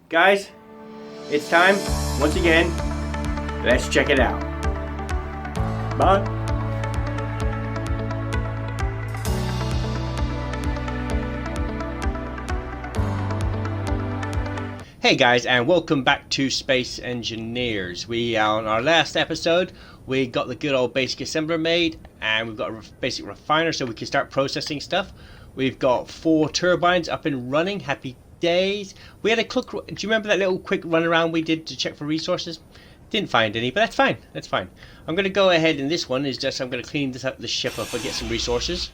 Guys, it's time, once again, let's check it out. Bye. Hey guys, and welcome back to Space Engineers. On our last episode, we got the good old basic assembler made, and we've got a basic refiner so we can start processing stuff. We've got 4 turbines up and running. Happy days. We had a quick, do you remember that little quick run around we did to check for resources? Didn't find any, but that's fine. That's fine. I'm going to go ahead, and this one is just, I'm going to clean the ship up and get some resources.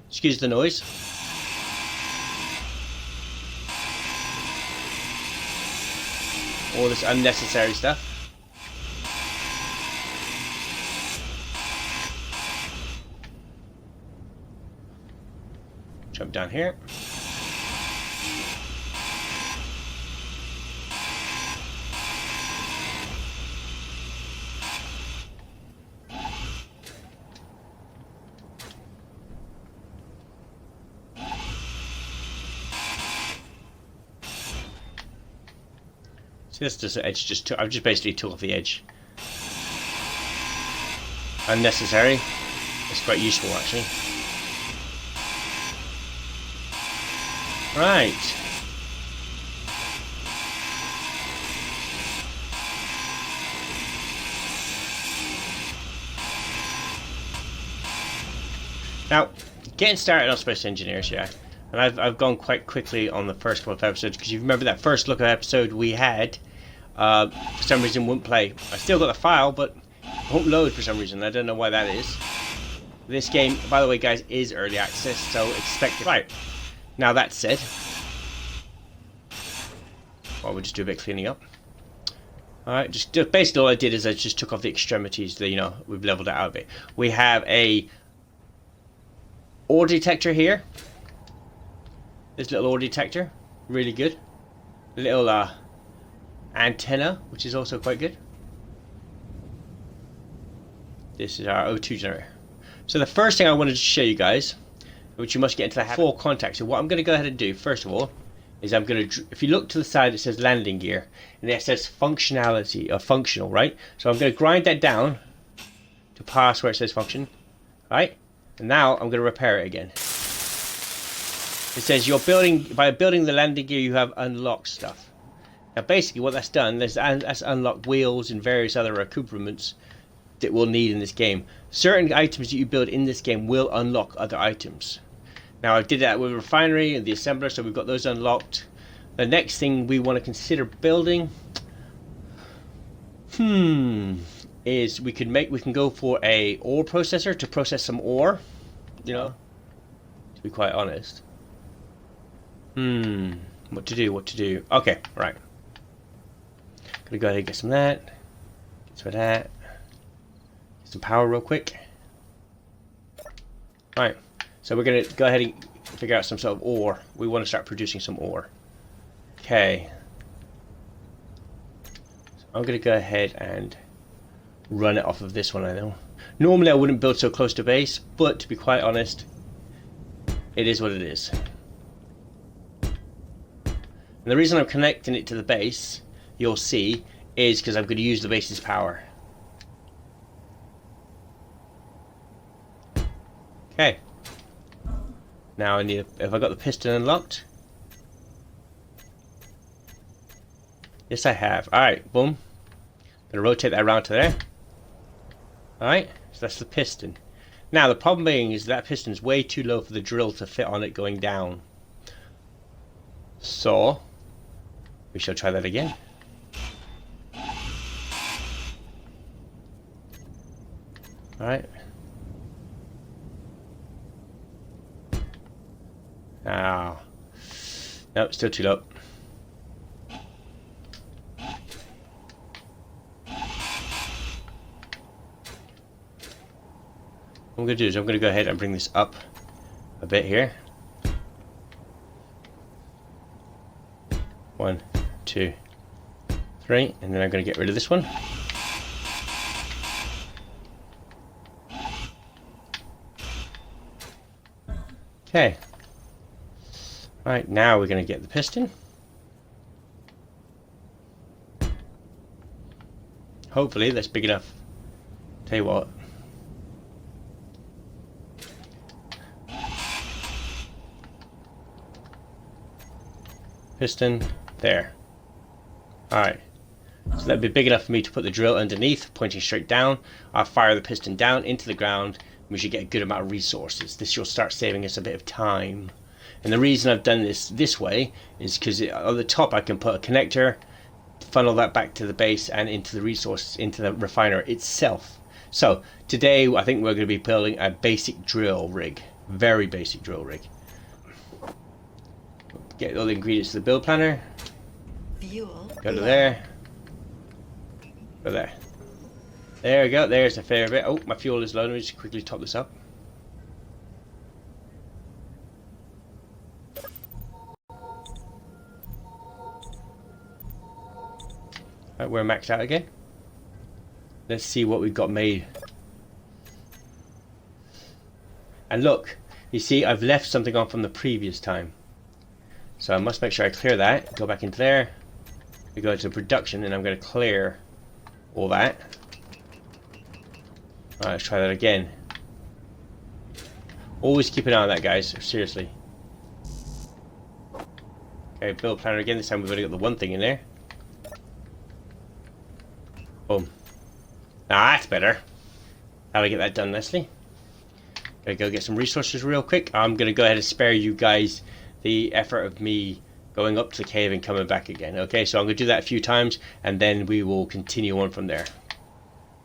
Excuse the noise. All this unnecessary stuff. Jump down here. See, this just edge. I've just basically took off the edge. Unnecessary. It's quite useful actually. Right. Now, getting started on Space Engineers, yeah. And I've gone quite quickly on the first couple of episodes because you remember that first look at episode we had. For some reason wouldn't play. I still got the file, but it won't load for some reason. I don't know why that is. This game, by the way, guys, is early access, so expect it. Right. Now that said, well, we'll just do a bit of cleaning up. Alright, just basically all I did is I just took off the extremities, we've leveled it out a bit. We have a ore detector here. This little ore detector, really good. Little antenna, which is also quite good. This is our O2 generator. So the first thing I wanted to show you guys, which you must get into the habit, 4 contacts. So what I'm going to go ahead and do first of all is I'm going to, if you look to the side, it says landing gear, and it says functionality or functional, right? So I'm going to grind that down to pass where it says function, right? And now I'm going to repair it again. It says by building the landing gear, you have unlocked stuff. Now basically what that's done, that's unlocked wheels and various other accoutrements that we'll need in this game. Certain items that you build in this game will unlock other items. Now I did that with the refinery and the assembler, so we've got those unlocked. The next thing we want to consider building is we can go for a ore processor to process some ore, to be quite honest. What to do? Okay, right. Gonna go ahead and get some of that. Get some of that. Get some power real quick. Right. So we're gonna go ahead and figure out some sort of ore. We want to start producing some ore. Okay. So I'm gonna go ahead and run it off of this one, I know. Normally I wouldn't build so close to base, but to be quite honest, it is what it is. And the reason I'm connecting it to the base, you'll see, is because I'm going to use the base's power. Okay. Now I need, have I got the piston unlocked? Yes, I have. Alright, boom. I'm going to rotate that around to there. Alright, so that's the piston. Now the problem being is that piston's way too low for the drill to fit on it going down. So we shall try that again. Alright. Now, nope, still too low. What I'm going to do is I'm going to go ahead and bring this up a bit here. 1, 2, 3, and then I'm going to get rid of this one. Okay. Right, now we're going to get the piston. Hopefully that's big enough. Tell you what. Piston, there. Alright. So that'd be big enough for me to put the drill underneath, pointing straight down. I'll fire the piston down into the ground. We should get a good amount of resources. This will start saving us a bit of time. And the reason I've done this way is because on the top I can put a connector, funnel that back to the base and into the resources, into the refiner itself. So today I think we're going to be building a basic drill rig. Very basic drill rig. Get all the ingredients to the build planner. Go to there. Go there. There we go. There's a fair bit. Oh, my fuel is low. Let me just quickly top this up. Right, we're maxed out again. Let's see what we've got made. And look, you see I've left something on from the previous time. So I must make sure I clear that. Go back into there. We go to production and I'm going to clear all that. Alright, let's try that again. Always keep an eye on that, guys. Seriously. Okay, build planner again. This time we've only got the one thing in there. Boom. Ah, that's better. How do I get that done nicely? Gotta go get some resources real quick. I'm gonna go ahead and spare you guys the effort of me going up to the cave and coming back again. Okay, so I'm gonna do that a few times and then we will continue on from there.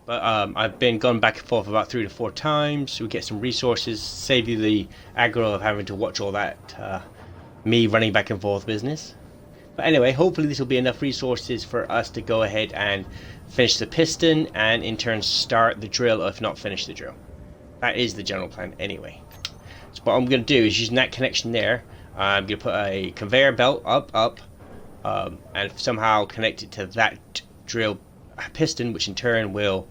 But I've been gone back and forth about 3 to 4 times. So we get some resources, save you the aggro of having to watch all that me running back and forth business. But anyway, hopefully this will be enough resources for us to go ahead and finish the piston and in turn start the drill, if not finish the drill. That is the general plan anyway. So what I'm going to do is using that connection there, I'm going to put a conveyor belt up, and somehow connect it to that drill piston, which in turn will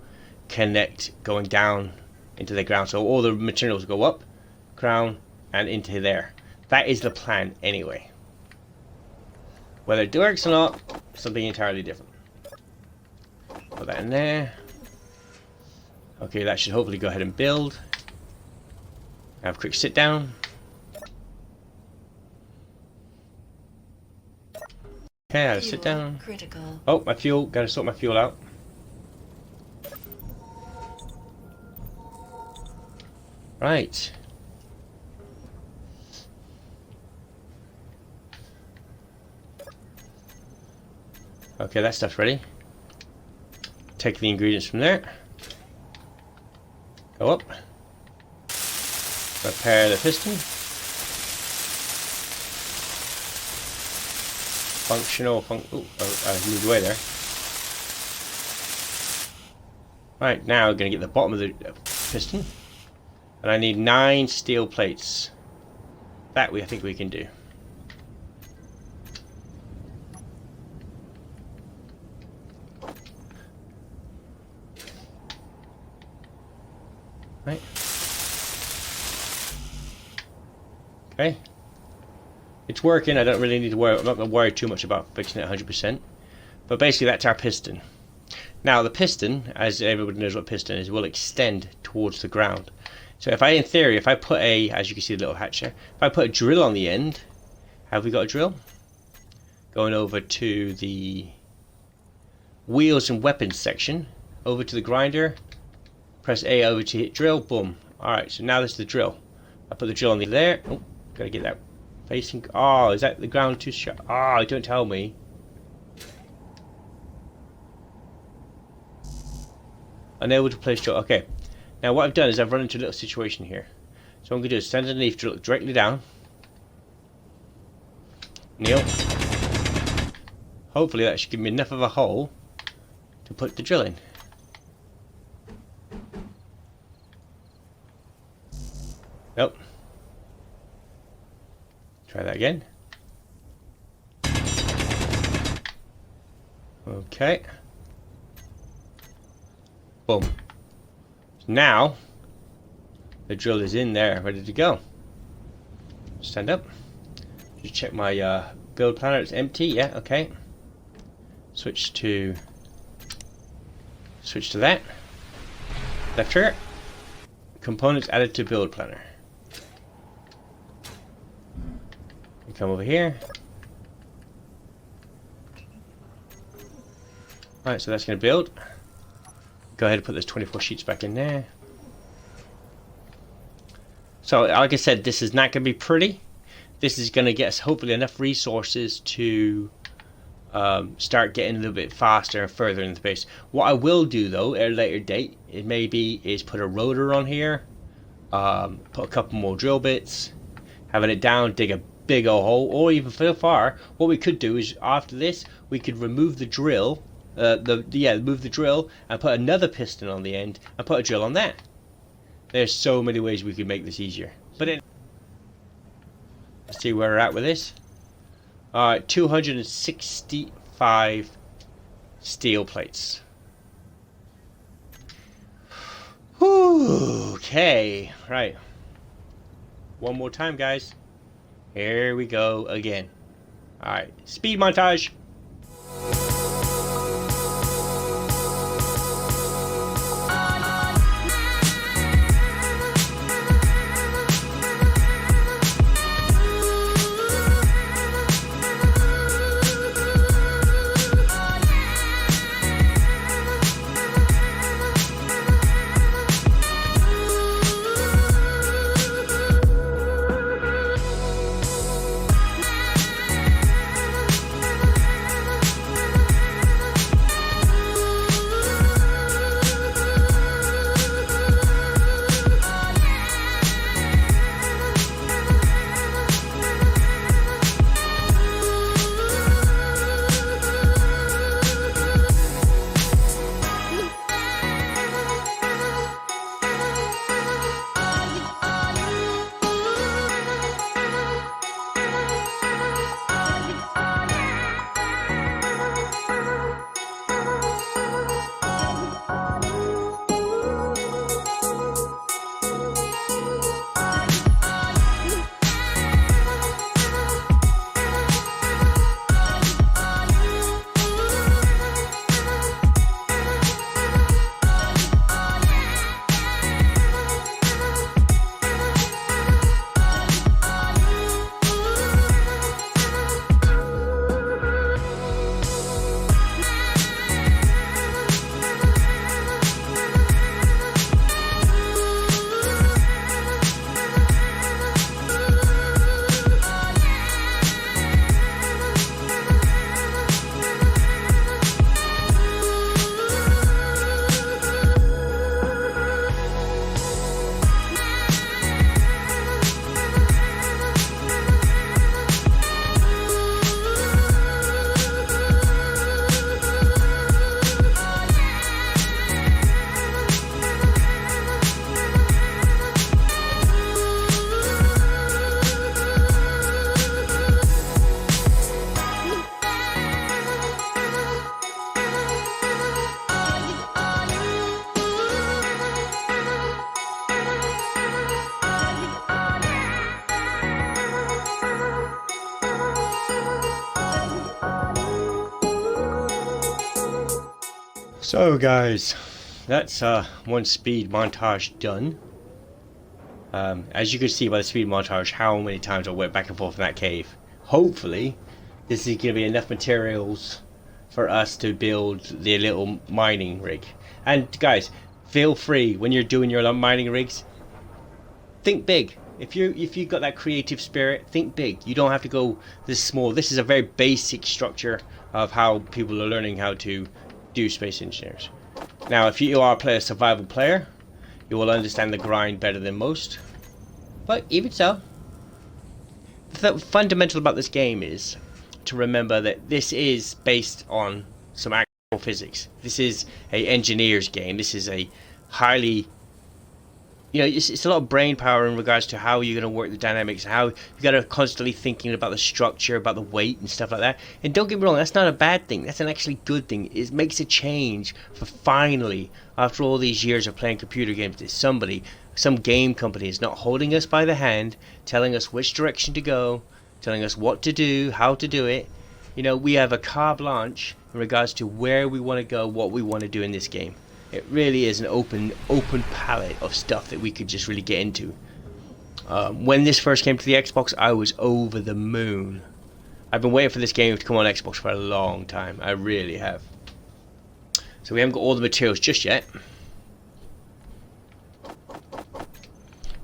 connect going down into the ground. So all the materials go up, crown, and into there. That is the plan anyway. Whether it works or not, something entirely different. Put that in there. Okay, that should hopefully go ahead and build. Have a quick sit down. Okay, I sit down. Critical. Oh, my fuel. Gotta sort my fuel out. Right. Okay, that stuff's ready. Take the ingredients from there. Go up. Repair the piston. Functional. Oh, I moved away there. Right, now we're going to get the bottom of the piston. And I need 9 steel plates. That I think we can do. Right. Okay. It's working. I don't really need to worry. I'm not going to worry too much about fixing it 100%. But basically, that's our piston. Now, the piston, as everybody knows what piston is, will extend towards the ground. So if I, in theory, if I put a, as you can see the little hatch there, if I put a drill on the end, have we got a drill? Going over to the wheels and weapons section, over to the grinder, press A over to hit drill, boom. Alright, so now this is the drill. I put the drill on there. Oh, gotta get that facing. Oh, is that the ground too sharp? Oh, don't tell me. Unable to place drill. Okay. Now what I've done is I've run into a little situation here. So what I'm going to do is stand underneath, drill directly down. Kneel. Hopefully that should give me enough of a hole to put the drill in. Nope. Try that again. Okay. Boom. Now the drill is in there, ready to go. Stand up. Just check my build planner. It's empty. Yeah. Okay. Switch to Switch to that. Left trigger. Components added to build planner. You come over here. Alright, so that's going to build. Go ahead and put those 24 sheets back in there. So, like I said, this is not going to be pretty. This is going to get us hopefully enough resources to start getting a little bit faster and further into space. What I will do though at a later date, it maybe is put a rotor on here, put a couple more drill bits, having it down, dig a big old hole, or even so far, what we could do is after this, we could remove the drill, remove the drill and put another piston on the end and put a drill on that. There's so many ways we could make this easier. But let's see where we're at with this. 265 steel plates. Whew, okay, right. One more time, guys. Here we go again. Alright, speed montage. So guys, that's one speed montage done. As you can see by the speed montage how many times I went back and forth in that cave. Hopefully this is going to be enough materials for us to build the little mining rig. And guys, feel free when you're doing your mining rigs, think big. If you've got that creative spirit, think big. You don't have to go this small. This is a very basic structure of how people are learning how to do space engineers. Now if you are a survival player, you will understand the grind better than most, but even so, the fundamental about this game is to remember that this is based on some actual physics. This is a engineer's game. This is a highly, it's a lot of brain power in regards to how you're going to work the dynamics, how you got to constantly thinking about the structure, about the weight and stuff like that. And don't get me wrong, that's not a bad thing. That's an actually good thing. It makes a change for finally, after all these years of playing computer games, that some game company is not holding us by the hand, telling us which direction to go, telling us what to do, how to do it. We have a carte blanche in regards to where we want to go, what we want to do in this game. It really is an open palette of stuff that we could just really get into. When this first came to the Xbox, I was over the moon. I've been waiting for this game to come on Xbox for a long time. I really have. So we haven't got all the materials just yet.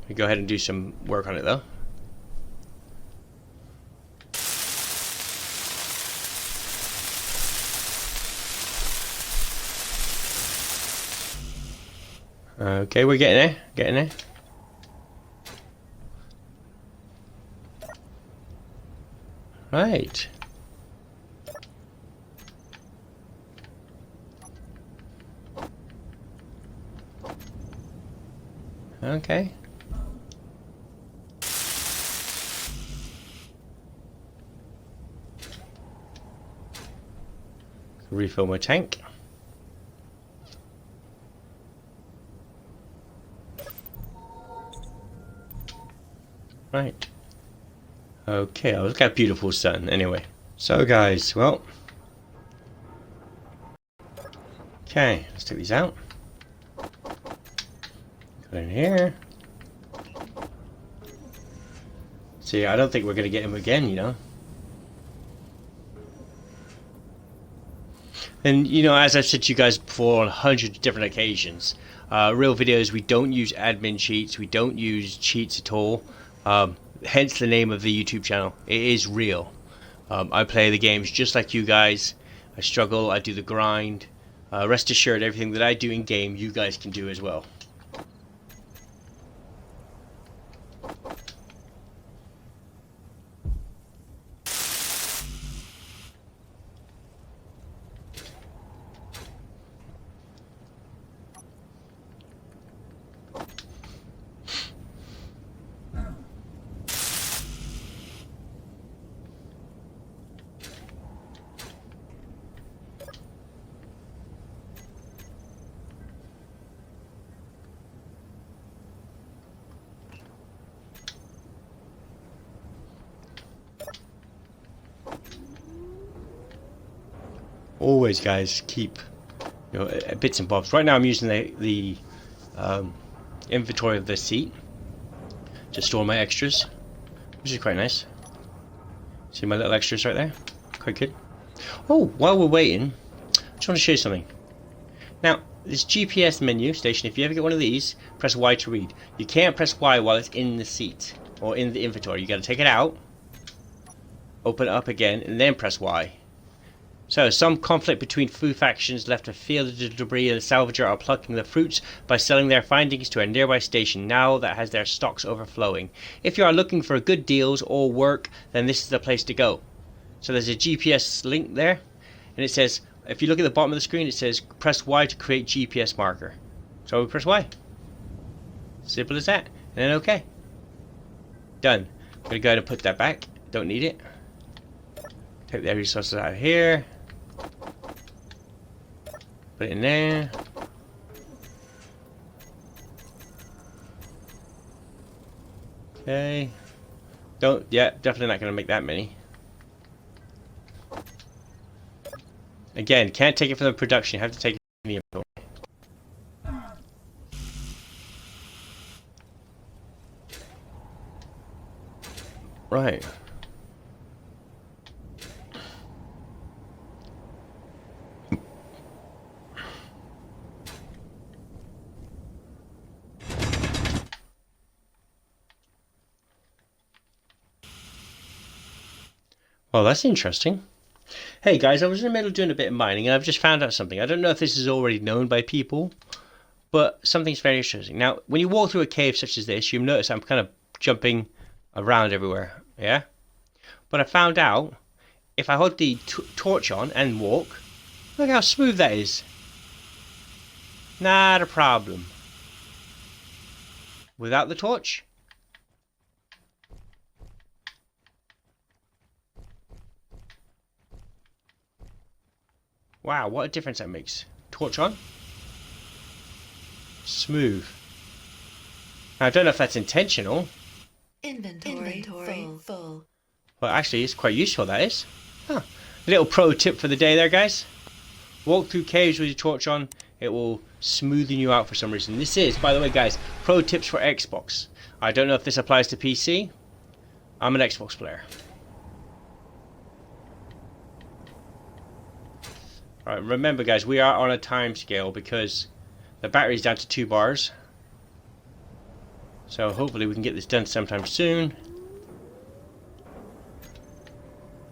We go ahead and do some work on it though. Okay, we're getting there, Right. Okay. Refill my tank. Right. Okay, oh, look at that beautiful sun. Anyway, so guys, well, okay, let's take these out. Go in here. See, I don't think we're gonna get him again, you know. And you know, as I've said to you guys before on hundreds of different occasions, RealVideos, we don't use admin cheats. We don't use cheats at all. Hence the name of the YouTube channel. It is real. I play the games just like you guys. I struggle, I do the grind. Rest assured, everything that I do in game, you guys can do as well. Always, guys, keep bits and bobs. Right now, I'm using the inventory of the seat to store my extras, which is quite nice. See my little extras right there? Quite good. Oh, while we're waiting, I just want to show you something. Now, this GPS menu station, if you ever get one of these, press Y to read. You can't press Y while it's in the seat or in the inventory. You got to take it out, open it up again, and then press Y. So, some conflict between food factions left a field of debris, and the salvager are plucking the fruits by selling their findings to a nearby station now that has their stocks overflowing. If you are looking for good deals or work, then this is the place to go. So there's a GPS link there, and it says, if you look at the bottom of the screen, it says press Y to create GPS marker. So we press Y. Simple as that. And then OK. Done. I'm going to go ahead and put that back. Don't need it. Take the resources out of here. Put it in there. Okay. Definitely not going to make that many. Again, can't take it from the production. You have to take it from the inventory. Right. Well, that's interesting. Hey guys, I was in the middle of doing a bit of mining and I've just found out something. I don't know if this is already known by people, but something's very interesting. Now, when you walk through a cave such as this, you notice I'm kind of jumping around everywhere, yeah? But I found out, if I hold the torch on and walk, look how smooth that is. Not a problem. Without the torch, wow, what a difference that makes. Torch on. Smooth. Now, I don't know if that's intentional. Inventory full. Well, actually, it's quite useful, that is. Huh. A little pro tip for the day there, guys. Walk through caves with your torch on. it will smoothen you out for some reason. This is, by the way, guys, pro tips for Xbox. I don't know if this applies to PC. I'm an Xbox player. Alright, remember guys, we are on a time scale because the battery's down to 2 bars. So hopefully we can get this done sometime soon.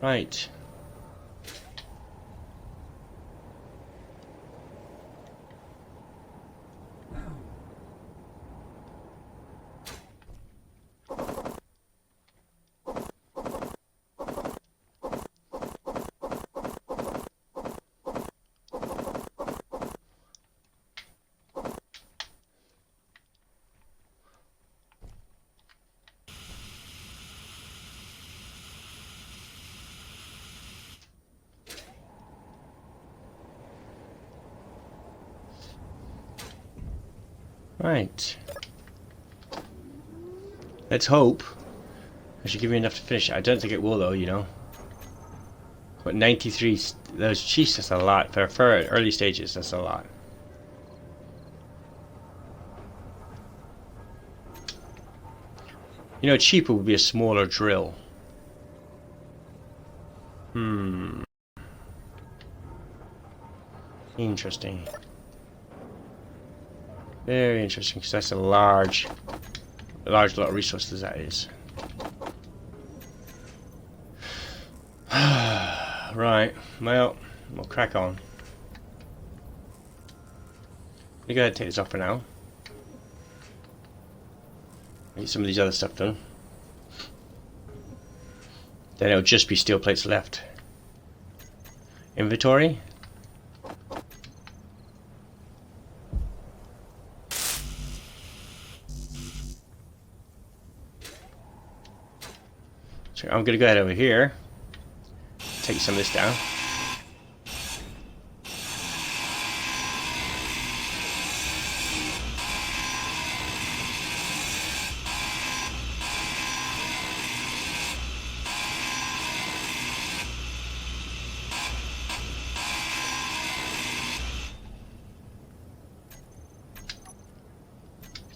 Right. Right. Let's hope I should give me enough to finish it. I don't think it will though, you know. But 93, those, jeez, that's a lot. For early stages, that's a lot. You know, cheaper would be a smaller drill. Interesting. Very interesting, because that's a large lot of resources, that is. Right, well, we'll crack on. I'm gonna go ahead and take this off for now. Get some of these other stuff done. Then it'll just be steel plates left. Inventory. So I'm gonna go ahead over here. Take some of this down.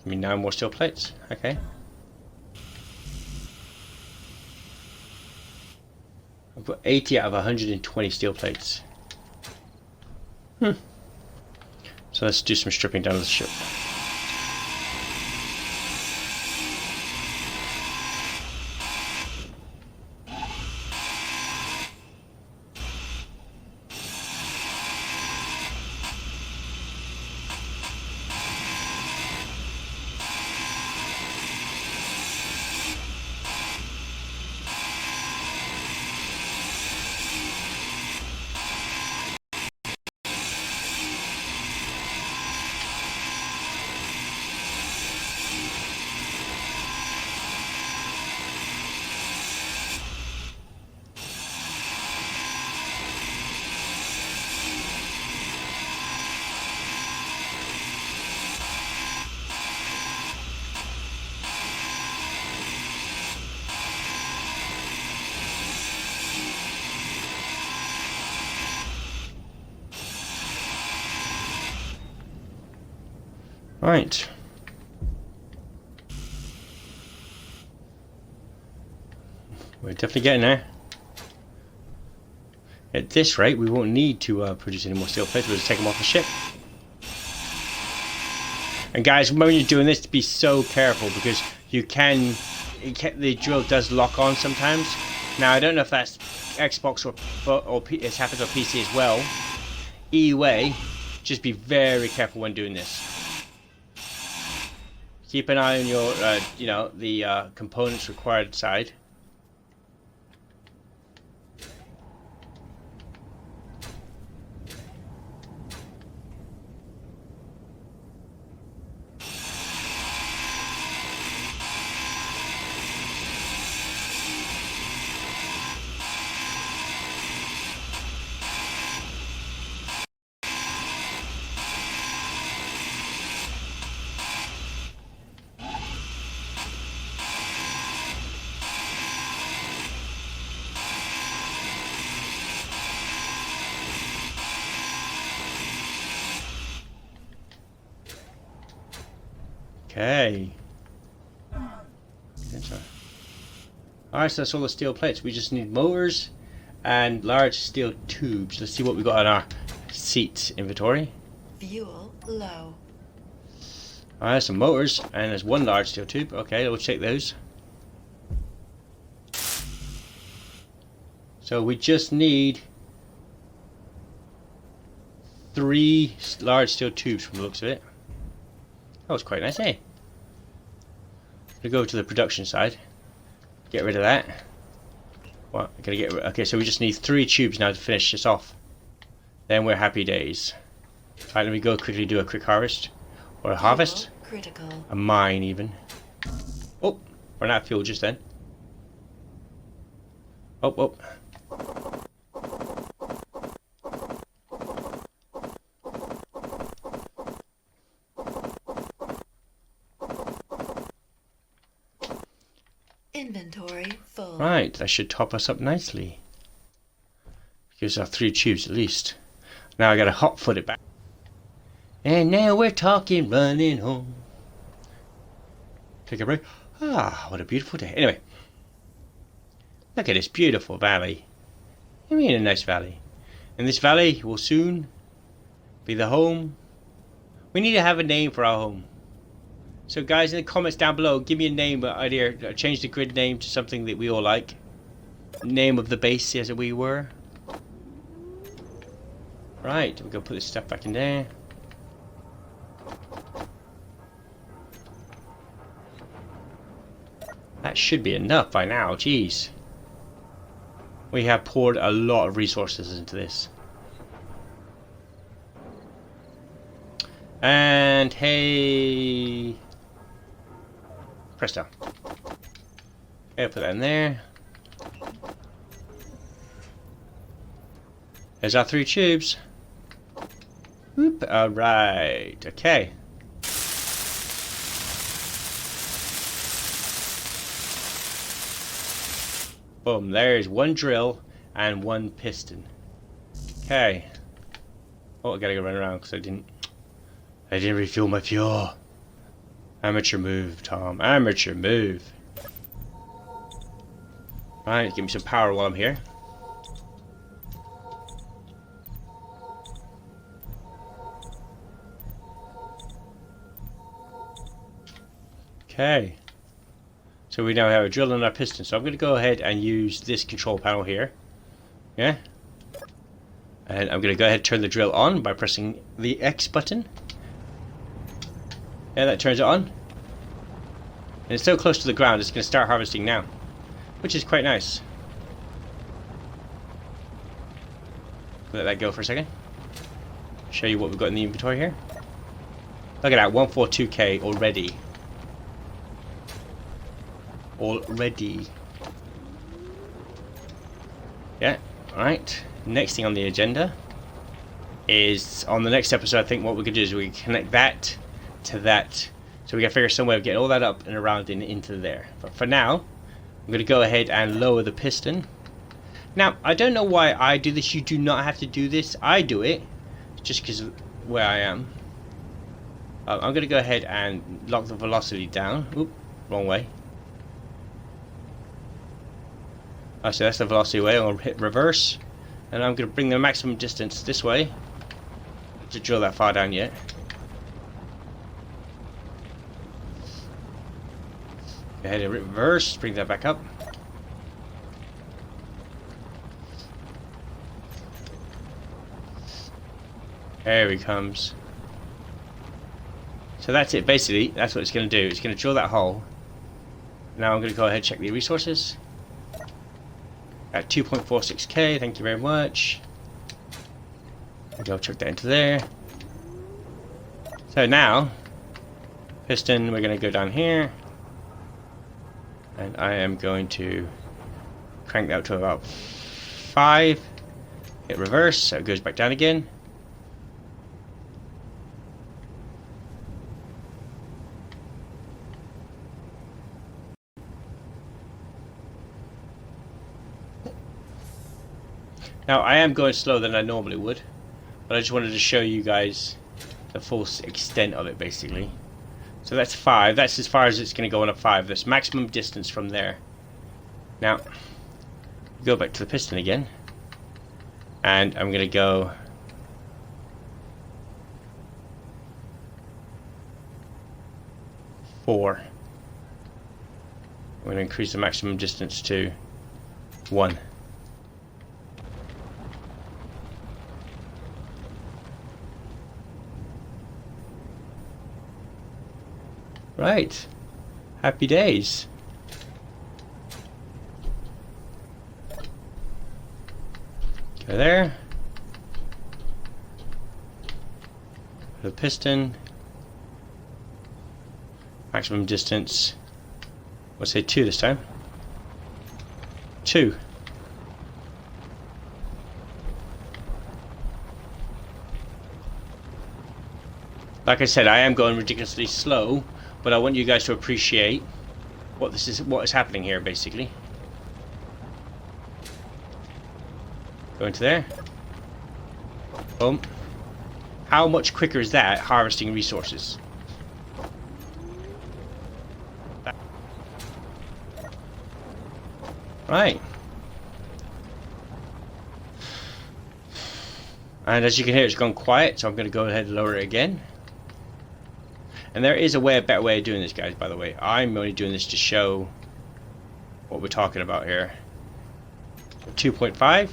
Give me 9 more steel plates. Okay. I've got 80 out of 120 steel plates. So let's do some stripping down of the ship. Right. We're definitely getting there. At this rate, we won't need to produce any more steel plates. We'll just take them off the ship. And guys, when you're doing this, be so careful because the drill does lock on sometimes. Now, I don't know if that's Xbox or it happens on PC as well. Either way, just be very careful when doing this. Keep an eye on your, the components required side. Okay. Alright, so that's all the steel plates. We just need motors and large steel tubes. Let's see what we got in our seat inventory. Fuel low. Alright, some motors, and there's one large steel tube. Okay, we'll check those. So we just need 3 large steel tubes from the looks of it. That was quite nice, eh? We'll go to the production side. Get rid of that. What? I gotta get rid. Okay, so we just need 3 tubes now to finish this off. Then we're happy days. Alright, let me go quickly do a quick harvest. Or a harvest. Critical. A mine, even. Oh, ran out of fuel just then. Oh, oh. Inventory full. Right, that should top us up nicely. Gives us 3 tubes at least. Now I gotta hot foot it back. And now we're talking running home. Take a break. Ah, what a beautiful day. Anyway. Look at this beautiful valley. I mean, a nice valley. And this valley will soon be the home. We need to have a name for our home. So guys, in the comments down below, give me a name idea. Change the grid name to something that we all like. Name of the base, as we were. Right, we're going to put this stuff back in there. That should be enough by now, jeez. We have poured a lot of resources into this. And hey... Presto. Okay, put that in there. There's our 3 tubes. Whoop, alright, okay. Boom, there's 1 drill and 1 piston. Okay. Oh, I gotta go run around because I didn't refuel my fuel. Amateur move, Tom. Amateur move. Right, give me some power while I'm here. Okay. So we now have a drill and our piston. So I'm going to go ahead and use this control panel here. Yeah. And I'm going to go ahead and turn the drill on by pressing the X button. Yeah, that turns it on. And it's so close to the ground, it's going to start harvesting now. Which is quite nice. Let that go for a second. Show you what we've got in the inventory here. Look at that, 142k already. Already. Yeah, alright. Next thing on the agenda is on the next episode. I think what we could do is we can connect that to that. So we gotta figure some way of getting all that up and around and into there. But for now, I'm gonna go ahead and lower the piston. Now, I don't know why I do this. You do not have to do this. I do it just because of where I am. I'm gonna go ahead and lock the velocity down. Oop, wrong way. Oh, so that's the velocity way. I'm going to hit reverse. And I'm going to bring the maximum distance this way. Not to drill that far down yet. Go ahead and reverse. Bring that back up. There he comes. So that's it basically. That's what it's going to do. It's going to drill that hole. Now I'm going to go ahead and check the resources. At 2.46k, thank you very much. I'll chuck that into there. So now, piston, we're going to go down here. And I am going to crank that up to about 5. Hit reverse, so it goes back down again. Now I am going slower than I normally would, but I just wanted to show you guys the full extent of it basically. So that's 5. That's as far as it's going to go on a 5. That's maximum distance from there. Now, go back to the piston again. And I'm going to go... 4. I'm going to increase the maximum distance to 1. Right. Happy days. Go there. The piston. Maximum distance. We'll say 2 this time. 2. Like I said, I am going ridiculously slow, but I want you guys to appreciate what is happening here, basically. Go into there. Boom. How much quicker is that harvesting resources? Right. And as you can hear, it's gone quiet, so I'm going to go ahead and lower it again. And there is a better way of doing this, guys, by the way. I'm only doing this to show what we're talking about here. 2.5. I'm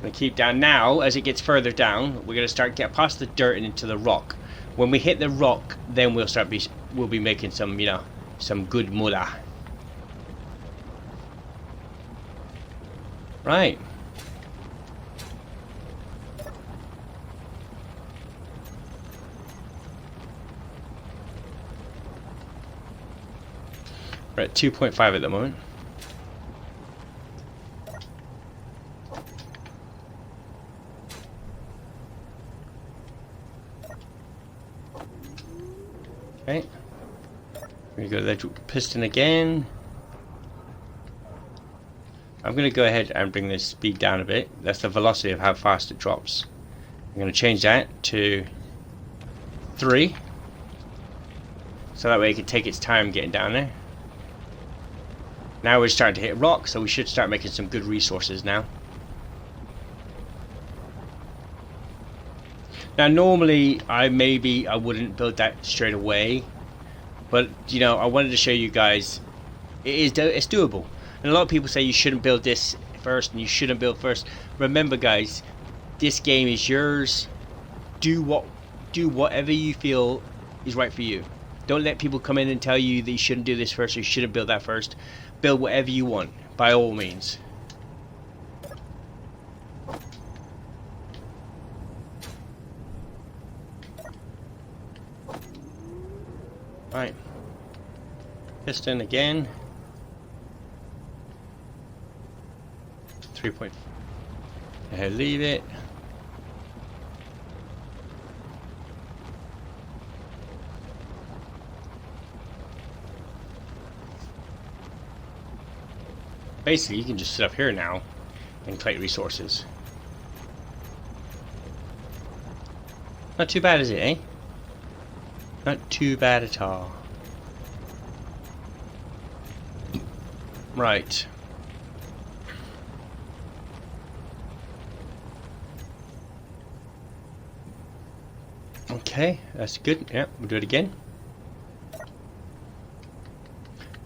going to keep down. Now, as it gets further down, we're going to start get past the dirt and into the rock. When we hit the rock, then we'll be making some, you know, some good moolah. Right. We're at 2.5 at the moment. Okay. We're going to go to the piston again. I'm going to go ahead and bring the speed down a bit. That's the velocity of how fast it drops. I'm going to change that to 3. So that way it can take its time getting down there. Now we're starting to hit rock, so we should start making some good resources now. Now normally I wouldn't build that straight away, but you know, I wanted to show you guys it's doable. And a lot of people say you shouldn't build this first and you shouldn't build first. Remember, guys, this game is yours. Do whatever you feel is right for you. Don't let people come in and tell you that you shouldn't do this first or you shouldn't build that first. Build whatever you want, by all means. Right. Piston again. 3 point. Leave it. Basically, you can just sit up here now and collect resources. Not too bad, is it, eh? Not too bad at all. Right. Okay, that's good. Yeah, we'll do it again.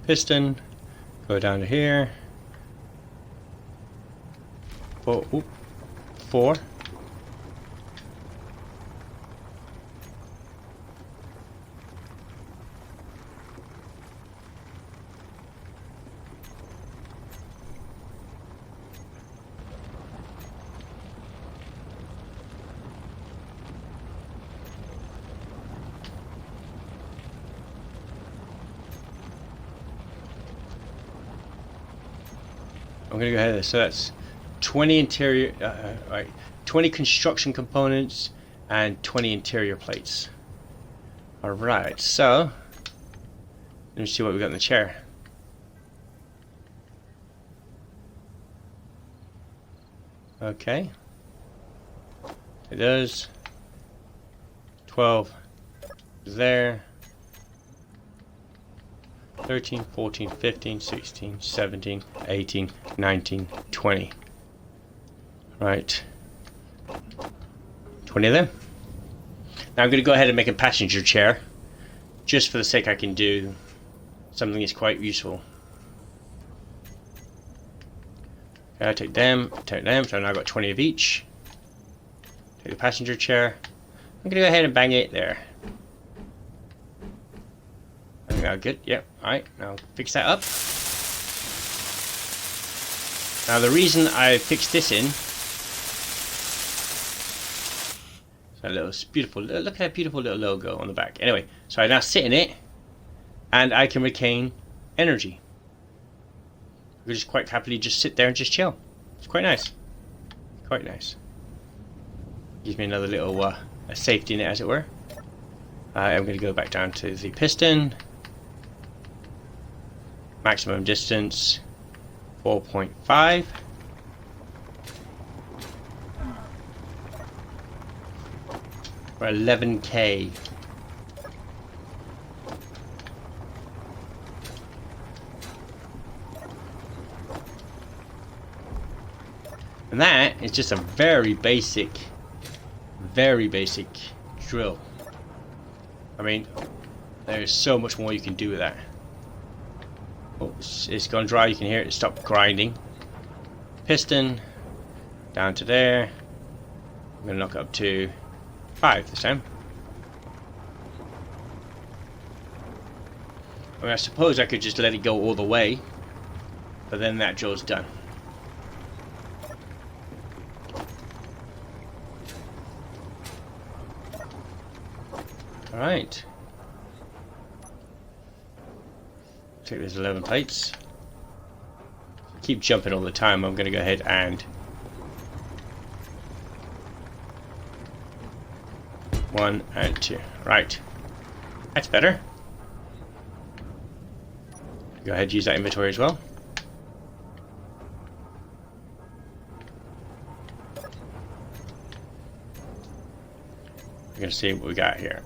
Piston. Go down to here. 4. I'm gonna go ahead. So that's 20 interior, right, 20 construction components and 20 interior plates. All right, so let me see what we got in the chair. Okay, It does. 12 there. 13, 14, 15, 16, 17, 18, 19, 20. Right. 20 of them. Now I'm going to go ahead and make a passenger chair. Just for the sake I can do something that's quite useful. Okay, I take them, so now I've got 20 of each. Take the passenger chair. I'm going to go ahead and bang it there. Good, yep, alright, now fix that up. Now the reason I fixed this in, so a little beautiful, look at that beautiful little logo on the back. Anyway, so I now sit in it, and I can retain energy. I can just quite happily just sit there and just chill. It's quite nice. Quite nice. Gives me another little a safety net, as it were. I'm going to go back down to the piston. Maximum distance 4.5. For 11k. And that is just a very basic drill. I mean, there's so much more you can do with that. Oh, it's gone dry, you can hear it stop grinding. Piston, down to there. I'm going to knock it up to 5 this time. I mean, I suppose I could just let it go all the way, but then that drill's done. Alright. Take these 11 plates. Keep jumping all the time. I'm going to go ahead and one and two. Right. That's better. Go ahead and use that inventory as well. We're going to see what we got here.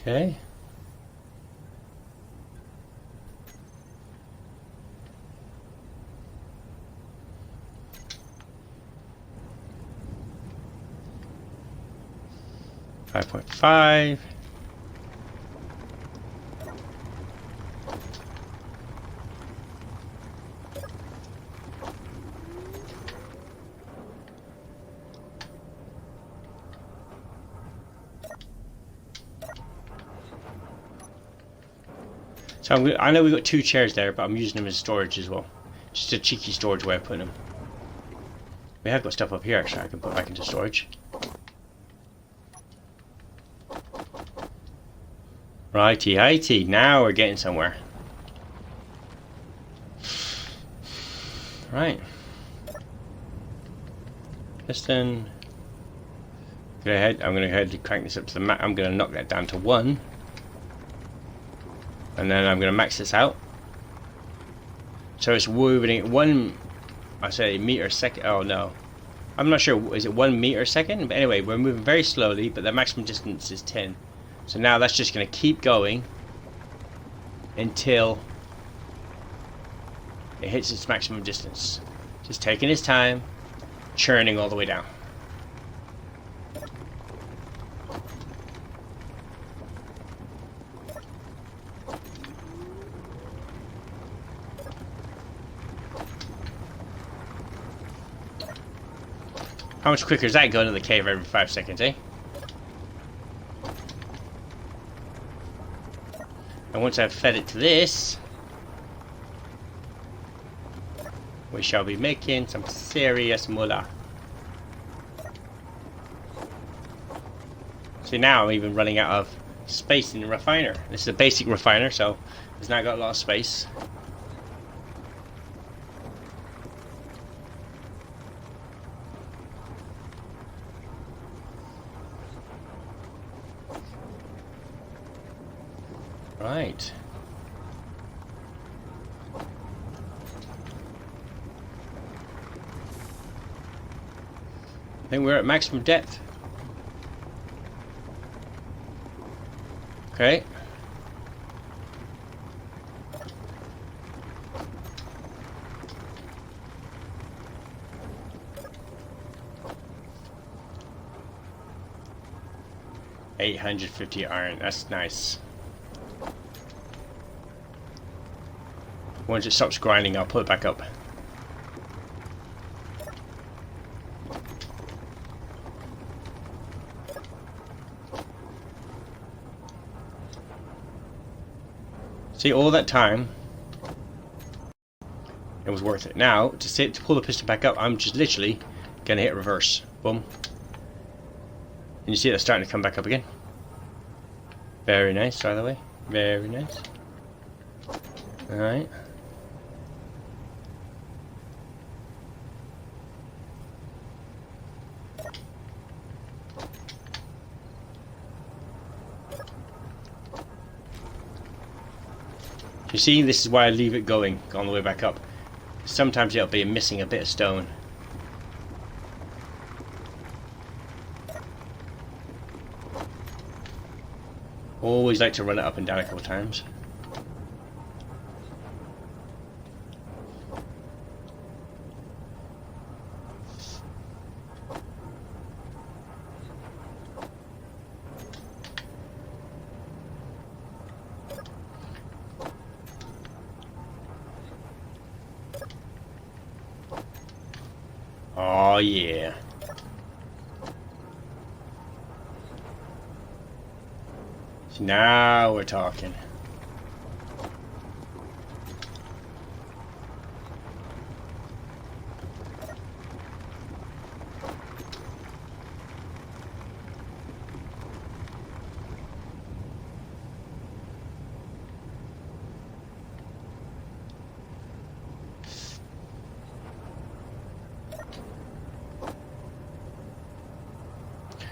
Okay. $5.5. So I know we've got 2 chairs there, but I'm using them as storage as well. Just a cheeky storage way of putting them. We have got stuff up here actually I can put back into storage. Righty-heighty, now we're getting somewhere. Right. Piston. Go ahead, I'm going to go ahead and crank this up to the max. I'm going to knock that down to 1. And then I'm going to max this out. So it's moving 1, I say meter a second. Oh no. I'm not sure, is it 1 meter a second? But anyway, we're moving very slowly, but the maximum distance is 10. So now that's just going to keep going until it hits its maximum distance. Just taking its time, churning all the way down. How much quicker is that going to the cave every 5 seconds, eh? And once I've fed it to this, we shall be making some serious moolah. See, now I'm even running out of space in the refiner. This is a basic refiner, so it's not got a lot of space. Right. I think we're at maximum depth. Okay. $850 iron. That's nice. Once it stops grinding, I'll put it back up. See, all that time, it was worth it. Now, to pull the piston back up, I'm just literally gonna hit reverse. Boom. And you see it starting to come back up again. Very nice, by the way. Very nice. Alright. You see, this is why I leave it going on the way back up. Sometimes it'll be missing a bit of stone. Always like to run it up and down a couple times. Oh yeah. So now we're talking.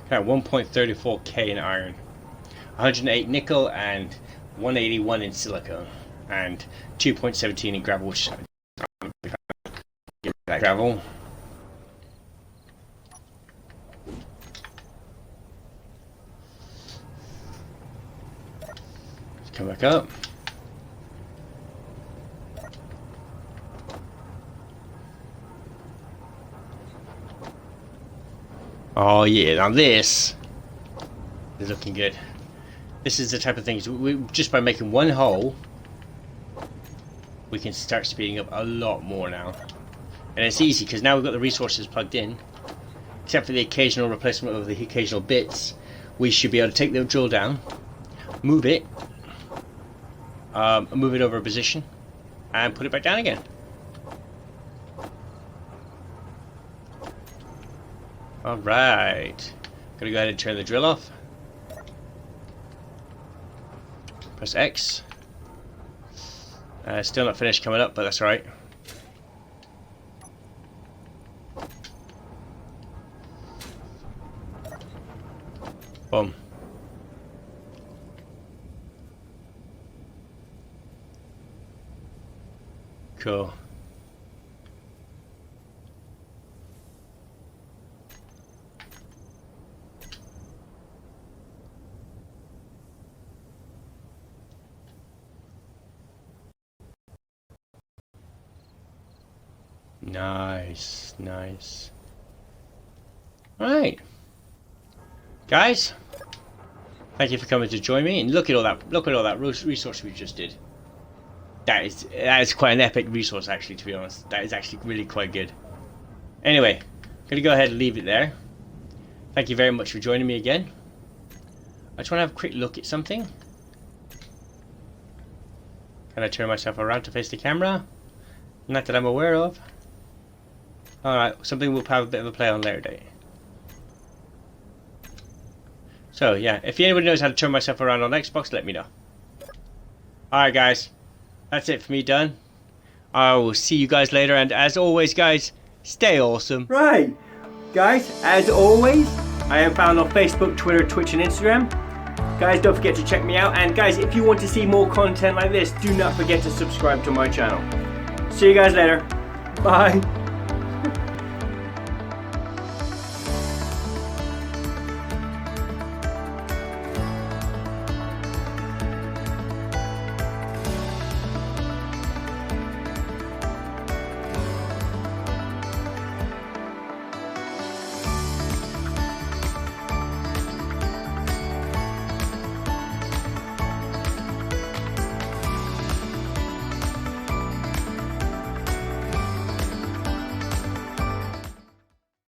Got 1.34k in iron, 108 nickel, and 181 in silicone, and 2.17 in gravel, which gravel. Let's come back up. Oh yeah, now this is looking good. This is the type of things, just by making one hole, we can start speeding up a lot more now. And it's easy, because now we've got the resources plugged in, except for the occasional replacement of the occasional bits. We should be able to take the drill down, move it over a position, and put it back down again. Alright, gonna go ahead and turn the drill off. Press X. Still not finished coming up, but that's alright. Boom. Cool. Nice, nice. Alright. Guys, thank you for coming to join me, and look at all that resource we just did. That is quite an epic resource, actually, to be honest. That is actually really quite good. Anyway, I'm gonna go ahead and leave it there. Thank you very much for joining me again. I just want to have a quick look at something. Can I turn myself around to face the camera? Not that I'm aware of. Alright, something we'll have a bit of a play on later date. So yeah, if anybody knows how to turn myself around on Xbox, let me know. Alright guys, that's it for me done. I will see you guys later, and as always guys, stay awesome. Right, guys, as always, I am found on Facebook, Twitter, Twitch and Instagram. Guys, don't forget to check me out, and guys, if you want to see more content like this, do not forget to subscribe to my channel. See you guys later. Bye.